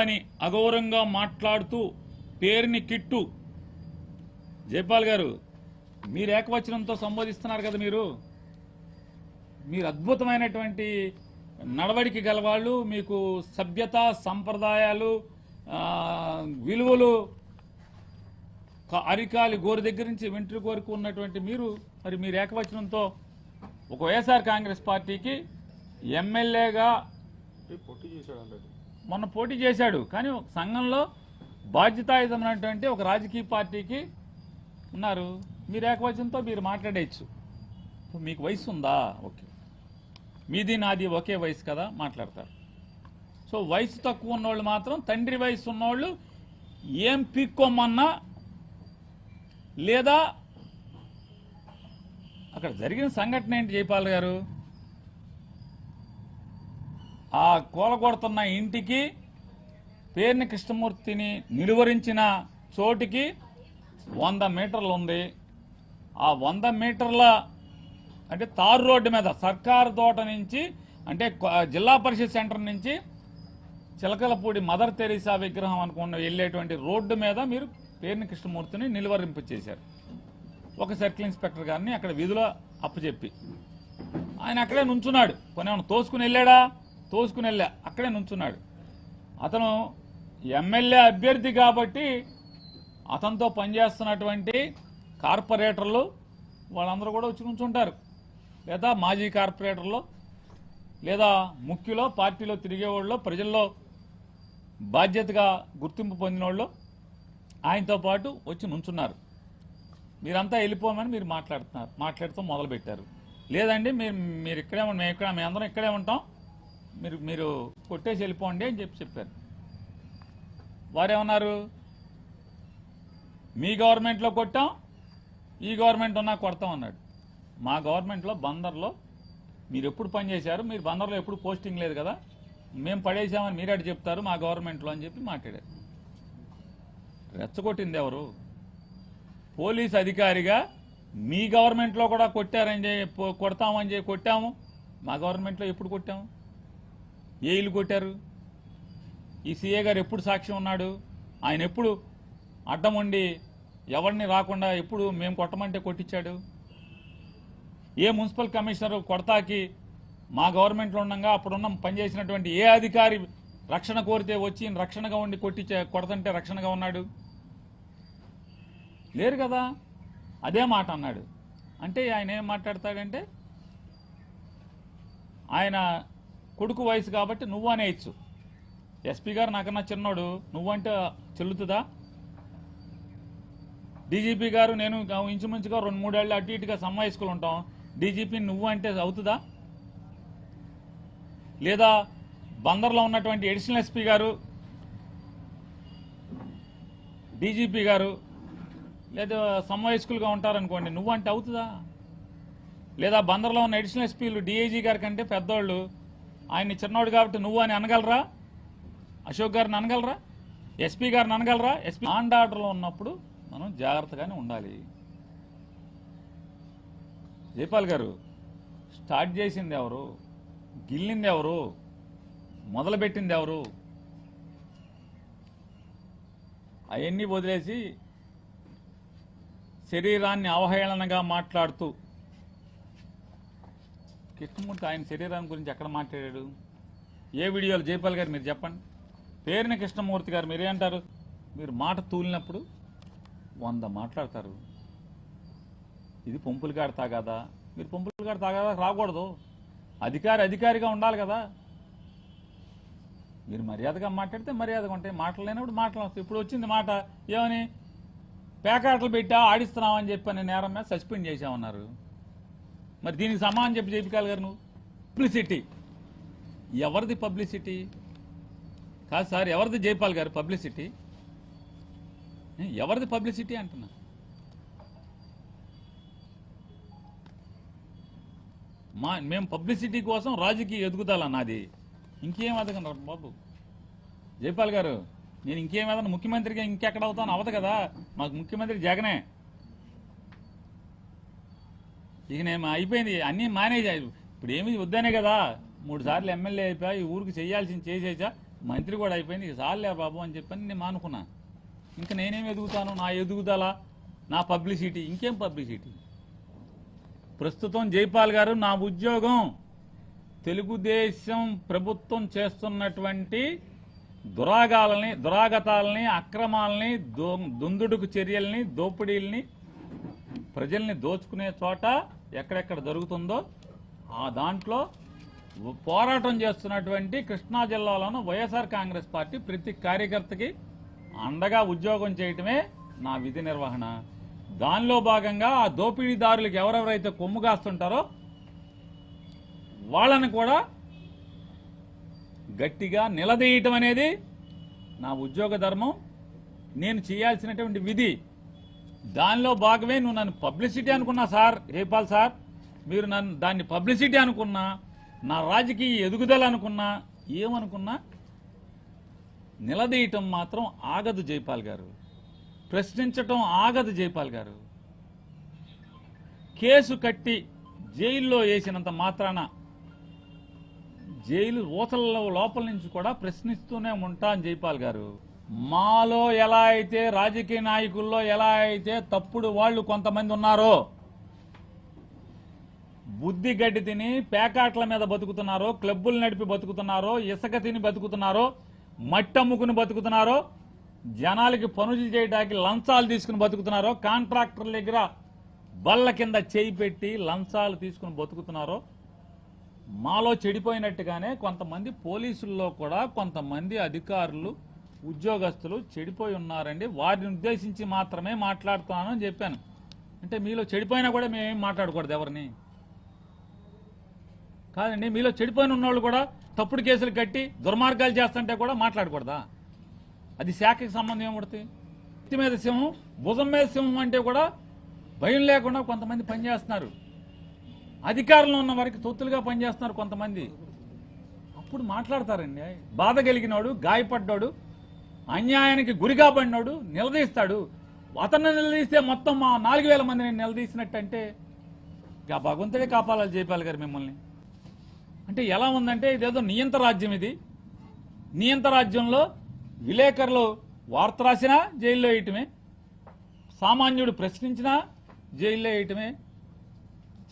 ఉందని అగౌరవంగా మాట్లాడుతూ పేరుని కిట్టు. జైపాల్ గారు, మీరు ఏకవచనంతో సంబోధిస్తున్నారు కదా. మీరు అద్భుతమైనటువంటి నడవడికి గలవాళ్ళు, మీకు సభ్యత సంప్రదాయాలు విలువలు అరికాలి గోరు దగ్గర నుంచి వెంట్రు కోరుకు ఉన్నటువంటి మీరు ఏకవచనంతో ఒక వైఎస్ఆర్ కాంగ్రెస్ పార్టీకి ఎమ్మెల్యేగా మొన్న పోటీ చేశాడు. కానీ సంఘంలో బాధ్యతాయుతమైనటువంటి ఒక రాజకీయ పార్టీకి ఉన్నారు. మీరు ఏకవచనంతో మీరు మాట్లాడేయచ్చు. మీకు వయసు ఉందా? ఓకే, మీది నాది ఒకే వయసు కదా, మాట్లాడతారు. సో వయసు తక్కువ ఉన్నోళ్ళు మాత్రం, తండ్రి వయసు ఉన్నోళ్ళు ఏం పీక్కోమన్నా లేదా అక్కడ జరిగిన సంఘటన ఏంటి జైపాల్ గారు? ఆ కూలగొడుతున్న ఇంటికి పేర్ని కృష్ణమూర్తిని నిలువరించిన చోటికి 100 మీటర్లు ఉంది. ఆ 100 మీటర్ల అంటే తారు రోడ్డు మీద సర్కారు తోట నుంచి, అంటే జిల్లా పరిషత్ సెంటర్ నుంచి చిలకలపూడి మదర్ తెరీసా విగ్రహం అనుకున్న వెళ్ళేటువంటి రోడ్డు మీద మీరు పేర్ని కృష్ణమూర్తిని నిలువరింపు చేశారు. ఒక సర్కిల్ ఇన్స్పెక్టర్ గారిని అక్కడ విధులో అప్పచెప్పి ఆయన అక్కడే నుంచున్నాడు. కొనేమన్నా తోసుకుని వెళ్ళాడా? తోసుకుని వెళ్ళా, అక్కడే నుంచున్నాడు. అతను ఎమ్మెల్యే అభ్యర్థి కాబట్టి అతనితో పనిచేస్తున్నటువంటి కార్పొరేటర్లు వాళ్ళందరూ కూడా వచ్చి నుంచుంటారు. లేదా మాజీ కార్పొరేటర్లు, లేదా ముఖ్యులో, పార్టీలో తిరిగేవాళ్ళు, ప్రజల్లో బాధ్యతగా గుర్తింపు పొందిన వాళ్ళు ఆయనతో పాటు వచ్చి నుంచున్నారు. మీరంతా వెళ్ళిపోమని మీరు మాట్లాడుతూ మొదలుపెట్టారు. లేదండి మీరు ఇక్కడే మేము అందరం ఇక్కడే ఉంటాం, మీరు కొట్టేసి వెళ్ళిపోండి అని చెప్పారు. వారేమన్నారు? మీ గవర్నమెంట్లో కొట్టాం, ఈ గవర్నమెంట్ ఉన్నా కొడతాం అన్నాడు. మా గవర్నమెంట్లో బందర్లో మీరు ఎప్పుడు పనిచేశారు? మీరు బందర్లో ఎప్పుడు పోస్టింగ్ లేదు కదా, మేము పడేసామని మీరేటి చెప్తారు మా గవర్నమెంట్లో అని చెప్పి మాట్లాడారు. రెచ్చగొట్టింది ఎవరు? పోలీస్ అధికారిగా మీ గవర్నమెంట్లో కూడా కొట్టారని కొడతామని కొట్టాము, మా గవర్నమెంట్లో ఎప్పుడు కొట్టాము? ఏ ఇల్లు కొట్టారు? ఈ సీఏ గారు ఎప్పుడు సాక్ష్యం ఉన్నాడు? ఆయన ఎప్పుడు అడ్డం ఉండి ఎవరిని రాకుండా ఎప్పుడు మేము కొట్టమంటే కొట్టించాడు? ఏ మున్సిపల్ కమిషనర్ కొడతాకి మా గవర్నమెంట్లో ఉండగా అప్పుడున్న పనిచేసినటువంటి ఏ అధికారి రక్షణ కోరితే వచ్చి రక్షణగా ఉండి కొడతంటే రక్షణగా ఉన్నాడు? లేరు కదా. అదే మాట అన్నాడు. అంటే ఆయన ఏం మాట్లాడతాడంటే, ఆయన కొడుకు వయసు కాబట్టి నువ్వు అనేయచ్చు. ఎస్పీ గారు నాకన్నా చిన్నోడు, నువ్వంటే చెల్లుతుందా? డీజీపీ గారు నేను ఇంచుమించుగా 2-3 ఏళ్ళు అటు ఇటుగా సమ్మాయిస్కులు ఉంటాం, డీజీపీ నువ్వు అంటే అవుతుందా? లేదా బందర్లో ఉన్నటువంటి అడిషనల్ ఎస్పీ గారు, డీజీపీ గారు లేదా సమ్మాయిస్కులుగా ఉంటారనుకోండి, నువ్వంటే అవుతుందా? లేదా బందర్లో ఉన్న అడిషనల్ ఎస్పీలు డీఐజీ గారి కంటే పెద్దోళ్ళు, ఆయన్ని చిన్నోడు కాబట్టి నువ్వు అని అనగలరా? అశోక్ గారిని అనగలరా? ఎస్పీ గారిని అనగలరా? ఎస్పీ ఆండ్ ఆర్డర్లో ఉన్నప్పుడు మనం జాగ్రత్తగానే ఉండాలి. జైపాల్ గారు, స్టార్ట్ చేసింది ఎవరు? గిల్లింది ఎవరు? మొదలుపెట్టింది ఎవరు? అవన్నీ వదిలేసి శరీరాన్ని అవహేళనగా మాట్లాడుతూ, కృష్ణమూర్తి ఆయన శరీరాన్ని గురించి ఎక్కడ మాట్లాడాడు? ఏ వీడియోలు? జైపాల్ గారు మీరు చెప్పండి. పేరుని కృష్ణమూర్తి గారు మీరేంటారు? మీరు మాట తూలినప్పుడు 100 మాట్లాడతారు. ఇది పొంపులుగాడు తాగాదా? మీరు పొంపులుగాడు తాగాదా రాకూడదు. అధికారిగా ఉండాలి కదా. మీరు మర్యాదగా మాట్లాడితే మర్యాదగా ఉంటాయి, మాటలు లేనప్పుడు మాటలు వస్తాయి. ఇప్పుడు వచ్చింది మాట ఏమని? పేకాటలు పెట్టా ఆడిస్తున్నామని చెప్పని నేరం మీద సస్పెండ్ చేశామన్నారు. మరి దీనికి సమానం చెప్పి జైపాల్ గారు నువ్వు పబ్లిసిటీ. ఎవరిది పబ్లిసిటీ? కాదు సార్, ఎవరిది జైపాల్ గారు పబ్లిసిటీ? ఎవరిది పబ్లిసిటీ అంటున్నా? మేము పబ్లిసిటీ కోసం రాజకీయ ఎదుగుదల నాది. ఇంకేం ఎదగను బాబు. జైపాల్ గారు, నేను ఇంకేం ఏదన్నా ముఖ్యమంత్రిగా ఇంకెక్కడ అవుతాను? అవదు కదా. మాకు ముఖ్యమంత్రి జగనే. ఇక నేను అయిపోయింది, అన్నీ మానేజ్. ఇప్పుడు ఏమి వద్దనే కదా, 3 సార్లు ఎమ్మెల్యే అయిపోయా, ఈ ఊరికి చేయాల్సింది చేసేసా, మంత్రి కూడా అయిపోయింది, ఇక చాలులే బాబు అని చెప్పని నేను మానుకున్నా. ఇంకా నేనేం ఎదుగుతాను, నా ఎదుగుదల, నా పబ్లిసిటీ, ఇంకేం పబ్లిసిటీ. ప్రస్తుతం జైపాల్ గారు, నా ఉద్యోగం తెలుగుదేశం ప్రభుత్వం చేస్తున్నటువంటి దురాగతాలని, అక్రమాలని, దుందుడుకు చర్యల్ని, దోపిడీల్ని, ప్రజల్ని దోచుకునే చోట ఎక్కడెక్కడ జరుగుతుందో ఆ దాంట్లో పోరాటం చేస్తున్నటువంటి కృష్ణా జిల్లాలోనూ వైఎస్ఆర్ కాంగ్రెస్ పార్టీ ప్రతి కార్యకర్తకి అండగా ఉద్యోగం చేయటమే నా విధి నిర్వహణ. దానిలో భాగంగా ఆ దోపిడీదారులకు ఎవరెవరైతే కొమ్ము కాస్తుంటారో వాళ్ళని కూడా గట్టిగా నిలదీయటం అనేది నా ఉద్యోగ ధర్మం, నేను చేయాల్సినటువంటి విధి. దానిలో భాగమే నువ్వు నన్ను పబ్లిసిటీ అనుకున్నా సార్, జైపాల్ సార్, మీరు నన్ను దాన్ని పబ్లిసిటీ అనుకున్నా, నా రాజకీయ ఎదుగుదల అనుకున్నా, ఏమనుకున్నా నిలదీయటం మాత్రం ఆగదు జైపాల్ గారు, ప్రశ్నించటం ఆగదు జైపాల్ గారు. కేసు కట్టి జైల్లో వేసినంత మాత్రాన జైలు ఊతల లోపల నుంచి కూడా ప్రశ్నిస్తూనే ఉంటాను జైపాల్ గారు. మాలో ఎలా అయితే రాజకీయ నాయకుల్లో ఎలా అయితే తప్పుడు వాళ్ళు కొంతమంది ఉన్నారో, బుద్ధి గడ్డి తిని పేకాట్ల మీద బతుకుతున్నారో, క్లబ్బులు నడిపి బతుకుతున్నారో, ఇసుక తిని బతుకుతున్నారో, మట్టి అమ్ముకుని బతుకుతున్నారో, జనాలకి పనులు చేయడానికి లంచాలు తీసుకుని బతుకుతున్నారో, కాంట్రాక్టర్ల దగ్గర బల్ల కింద చేయి పెట్టి లంచాలు తీసుకుని బతుకుతున్నారో, మాలో చెడిపోయినట్టుగానే కొంతమంది పోలీసుల్లో కూడా కొంతమంది అధికారులు, ఉద్యోగస్తులు చెడిపోయి ఉన్నారండి. వారిని ఉద్దేశించి మాత్రమే మాట్లాడుతున్నానని చెప్పాను. అంటే మీలో చెడిపోయినా కూడా మేమేం మాట్లాడకూడదు ఎవరిని కాదండి. మీలో చెడిపోయిన ఉన్నోళ్ళు కూడా తప్పుడు కేసులు కట్టి దుర్మార్గాలు చేస్తుంటే కూడా మాట్లాడకూడదా? అది శాఖకి సంబంధం ఏమవుతుంది? ఎత్తి మీద సింహం, భుజం మీద సింహం అంటే కూడా భయం లేకుండా కొంతమంది పనిచేస్తున్నారు. అధికారంలో ఉన్న వారికి తొత్తులుగా పనిచేస్తున్నారు కొంతమంది. అప్పుడు మాట్లాడతారండి. బాధ కలిగినోడు, గాయపడ్డాడు, అన్యాయానికి గురి కాబడినోడు నిలదీస్తాడు. అతన్ని నిలదీస్తే మొత్తం మా 4000 మందిని నిలదీసినట్టంటే ఇక భగవంతుడే కాపాడాలి జైపాల్ గారు మిమ్మల్ని. అంటే ఎలా ఉందంటే ఇదేదో నియంత రాజ్యం. ఇది నియంత రాజ్యంలో విలేకరులు వార్త రాసినా జైల్లో వేయటమే, సామాన్యుడు ప్రశ్నించినా జైల్లో వేయటమే.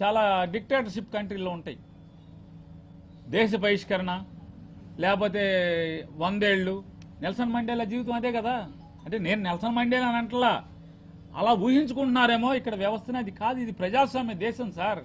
చాలా డిక్టేటర్షిప్ కంట్రీలో ఉంటాయి. దేశ బహిష్కరణ, లేకపోతే 100 ఏళ్ళు. నెల్సన్ మండేలా జీవితం అదే కదా. అంటే నేను నెల్సన్ మండేలా అని అంటలా, అలా ఊహించుకుంటున్నారేమో. ఇక్కడ వ్యవస్థనే అది కాదు. ఇది ప్రజాస్వామ్య దేశం సార్.